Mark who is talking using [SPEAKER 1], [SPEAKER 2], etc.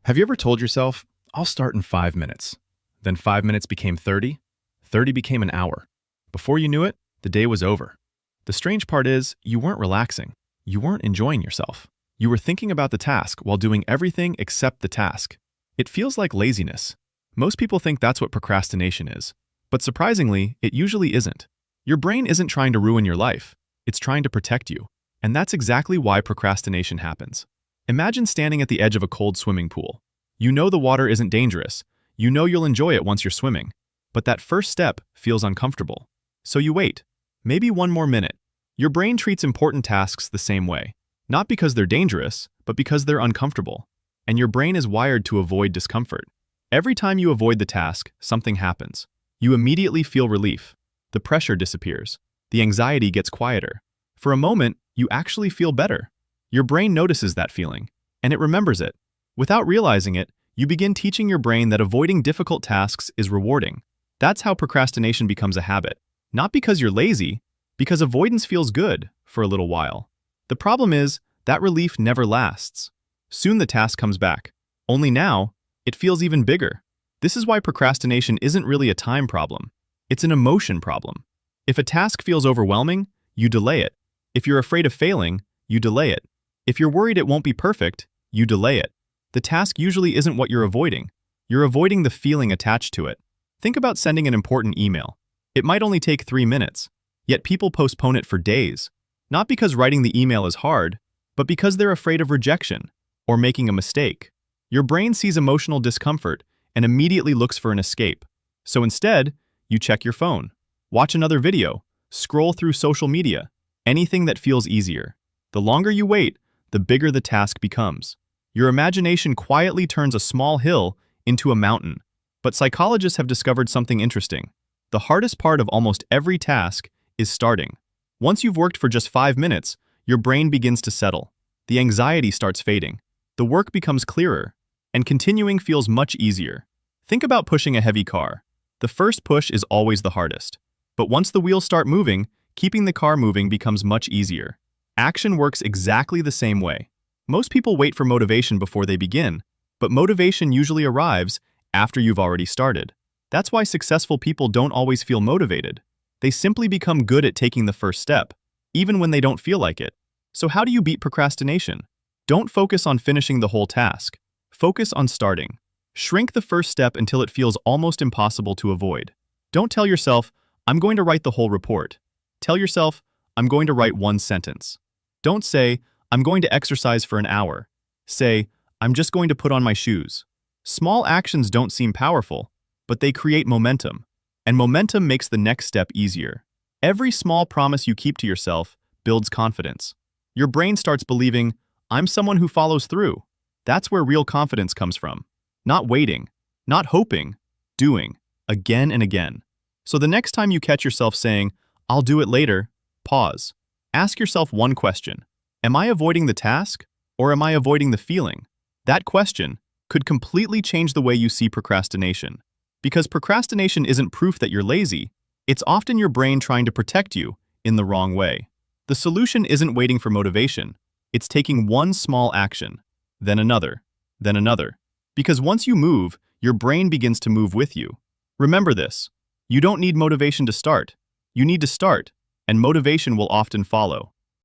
[SPEAKER 1] Have you ever told yourself, I'll start in 5 minutes? Then 5 minutes became 30, 30 became an hour. Before you knew it, the day was over. The strange part is, you weren't relaxing. You weren't enjoying yourself. You were thinking about the task while doing everything except the task. It feels like laziness. Most people think that's what procrastination is. But surprisingly, it usually isn't. Your brain isn't trying to ruin your life. It's trying to protect you. And that's exactly why procrastination happens. Imagine standing at the edge of a cold swimming pool. You know the water isn't dangerous. You know you'll enjoy it once you're swimming. But that first step feels uncomfortable. So you wait. Maybe one more minute. Your brain treats important tasks the same way. Not because they're dangerous, but because they're uncomfortable. And your brain is wired to avoid discomfort. Every time you avoid the task, something happens. You immediately feel relief. The pressure disappears. The anxiety gets quieter. For a moment, you actually feel better. Your brain notices that feeling, and it remembers it. Without realizing it, you begin teaching your brain that avoiding difficult tasks is rewarding. That's how procrastination becomes a habit. Not because you're lazy, because avoidance feels good for a little while. The problem is, that relief never lasts. Soon the task comes back. Only now, it feels even bigger. This is why procrastination isn't really a time problem. It's an emotion problem. If a task feels overwhelming, you delay it. If you're afraid of failing, you delay it. If you're worried it won't be perfect, you delay it. The task usually isn't what you're avoiding. You're avoiding the feeling attached to it. Think about sending an important email. It might only take 3 minutes, yet people postpone it for days. Not because writing the email is hard, but because they're afraid of rejection or making a mistake. Your brain sees emotional discomfort and immediately looks for an escape. So instead, you check your phone, watch another video, scroll through social media, anything that feels easier. The longer you wait, the bigger the task becomes. Your imagination quietly turns a small hill into a mountain. But psychologists have discovered something interesting. The hardest part of almost every task is starting. Once you've worked for just 5 minutes, your brain begins to settle. The anxiety starts fading. The work becomes clearer, and continuing feels much easier. Think about pushing a heavy car. The first push is always the hardest. But once the wheels start moving, keeping the car moving becomes much easier. Action works exactly the same way. Most people wait for motivation before they begin, but motivation usually arrives after you've already started. That's why successful people don't always feel motivated. They simply become good at taking the first step, even when they don't feel like it. So how do you beat procrastination? Don't focus on finishing the whole task. Focus on starting. Shrink the first step until it feels almost impossible to avoid. Don't tell yourself, I'm going to write the whole report. Tell yourself, I'm going to write one sentence. Don't say, I'm going to exercise for an hour. Say, I'm just going to put on my shoes. Small actions don't seem powerful, but they create momentum. And momentum makes the next step easier. Every small promise you keep to yourself builds confidence. Your brain starts believing, I'm someone who follows through. That's where real confidence comes from. Not waiting, not hoping, doing, again and again. So the next time you catch yourself saying, I'll do it later, pause. Ask yourself one question. Am I avoiding the task, or am I avoiding the feeling? That question could completely change the way you see procrastination. Because procrastination isn't proof that you're lazy, it's often your brain trying to protect you in the wrong way. The solution isn't waiting for motivation. It's taking one small action, then another, then another. Because once you move, your brain begins to move with you. Remember this. You don't need motivation to start. You need to start, and motivation will often follow.